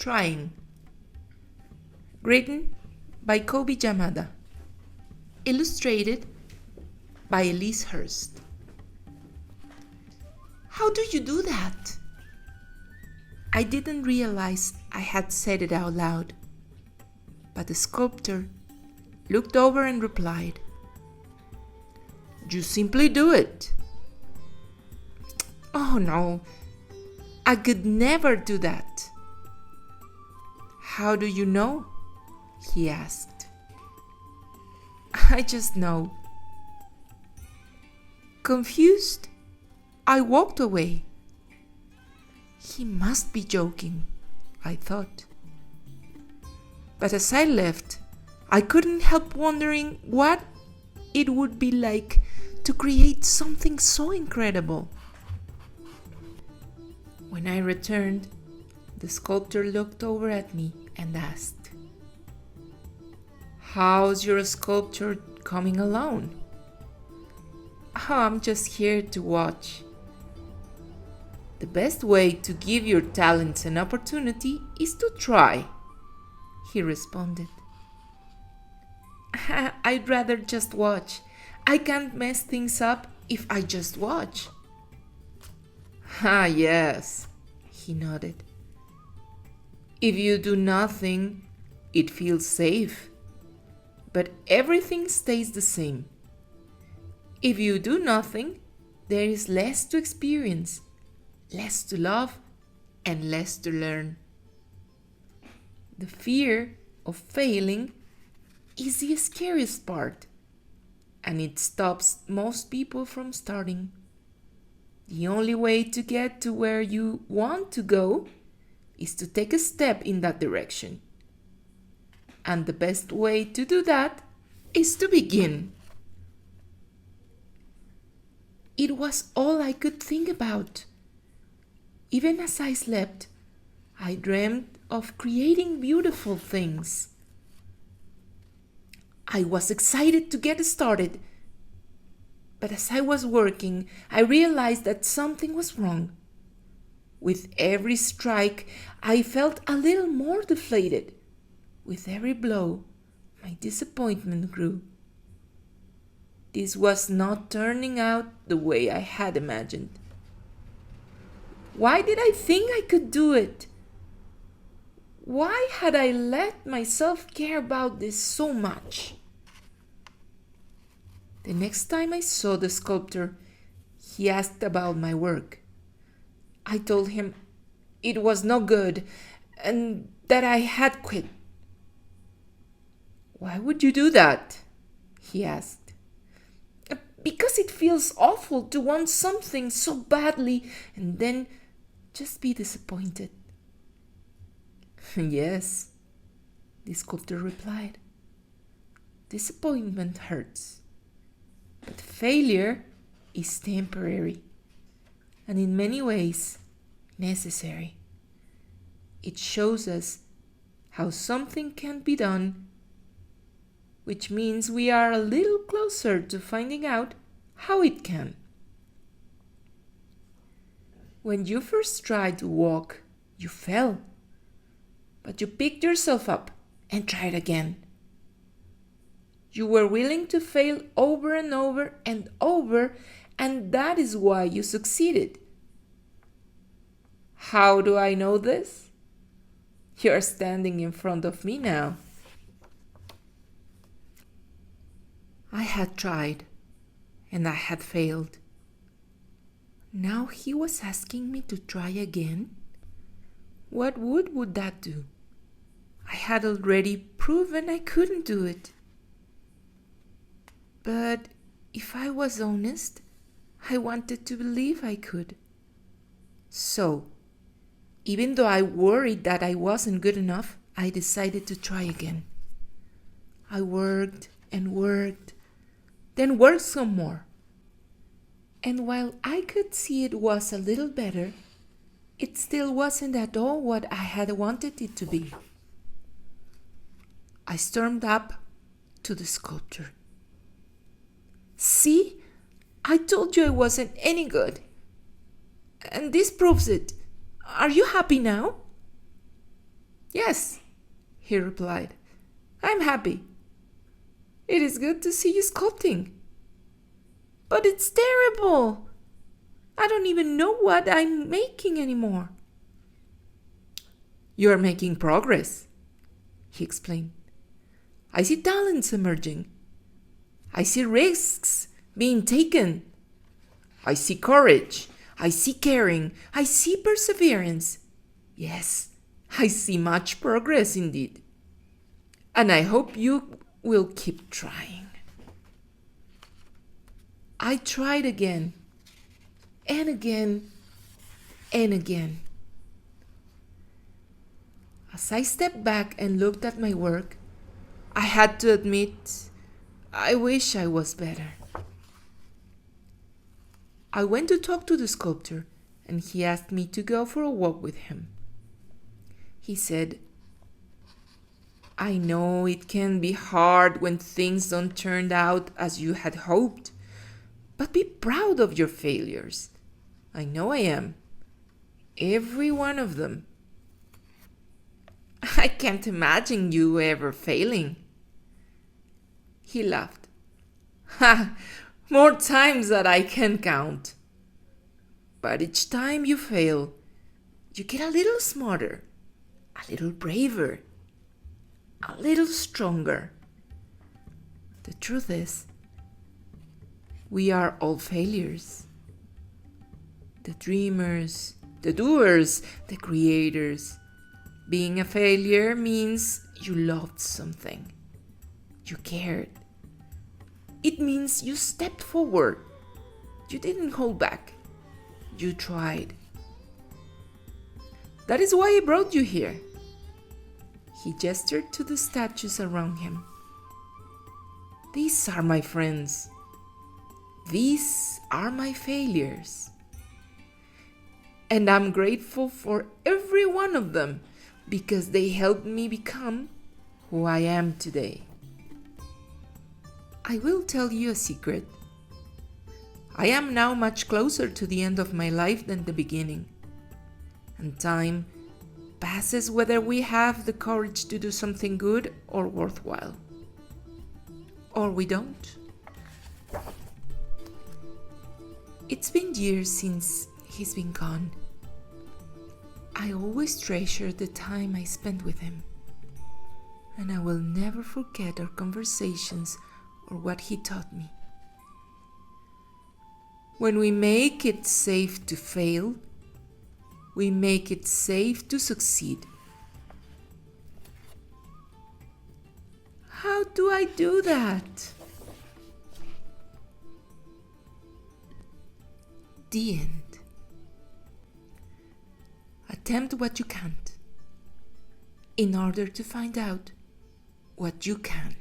Trying. Written by Kobe Yamada. Illustrated by Elise Hurst. How do you do that? I didn't realize I had said it out loud, but the sculptor looked over and replied, "You simply do it." Oh no, I could never do that. How do you know? He asked. I just know. Confused, I walked away. He must be joking, I thought. But as I left, I couldn't help wondering what it would be like to create something so incredible. When I returned, the sculptor looked over at me and asked, "How's your sculpture coming along?" "Oh, I'm just here to watch." "The best way to give your talents an opportunity is to try," he responded. "I'd rather just watch. I can't mess things up if I just watch." "Ah, yes," he nodded. "If you do nothing, it feels safe, but everything stays the same. If you do nothing, there is less to experience, less to love, and less to learn. The fear of failing is the scariest part, and it stops most people from starting. The only way to get to where you want to go is to take a step in that direction. And the best way to do that is to begin." It was all I could think about. Even as I slept, I dreamed of creating beautiful things. I was excited to get started, but as I was working, I realized that something was wrong. With every strike, I felt a little more deflated. With every blow, my disappointment grew. This was not turning out the way I had imagined. Why did I think I could do it? Why had I let myself care about this so much? The next time I saw the sculptor, he asked about my work. I told him it was no good and that I had quit. "Why would you do that?" he asked. "Because it feels awful to want something so badly and then just be disappointed." "Yes," the sculptor replied. "Disappointment hurts, but failure is temporary and in many ways necessary. It shows us how something can be done, which means we are a little closer to finding out how it can." When you first tried to walk, you fell, but you picked yourself up and tried again. You were willing to fail over and over and over, and that is why you succeeded. How do I know this? You're standing in front of me now. I had tried, and I had failed. Now he was asking me to try again? What would that do? I had already proven I couldn't do it. But if I was honest, I wanted to believe I could. So, even though I worried that I wasn't good enough, I decided to try again. I worked and worked, then worked some more. And while I could see it was a little better, it still wasn't at all what I had wanted it to be. I stormed up to the sculptor. "See, I told you I wasn't any good. And this proves it. Are you happy now?" Yes, he replied. I'm happy. It is good to see you sculpting. But it's terrible. I don't even know what I'm making anymore. You are making progress, he explained. I see talents emerging. I see risks being taken. I see courage. I see caring. I see perseverance. Yes, I see much progress indeed. And I hope you will keep trying. I tried again, and again, and again. As I stepped back and looked at my work, I had to admit, I wish I was better. I went to talk to the sculptor, and he asked me to go for a walk with him. He said, I know it can be hard when things don't turn out as you had hoped, but be proud of your failures. I know I am. Every one of them. I can't imagine you ever failing. He laughed. Ha! More times than I can count. But each time you fail, you get a little smarter, a little braver, a little stronger. The truth is, we are all failures. The dreamers, the doers, the creators. Being a failure means you loved something. You cared. It means you stepped forward. You didn't hold back. You tried. That is why I brought you here. He gestured to the statues around him. These are my friends. These are my failures. And I'm grateful for every one of them because they helped me become who I am today. I will tell you a secret. I am now much closer to the end of my life than the beginning. And time passes whether we have the courage to do something good or worthwhile. Or we don't. It's been years since he's been gone. I always treasure the time I spent with him. And I will never forget our conversations or what he taught me. When we make it safe to fail, we make it safe to succeed. How do I do that? The end. Attempt what you can't in order to find out what you can.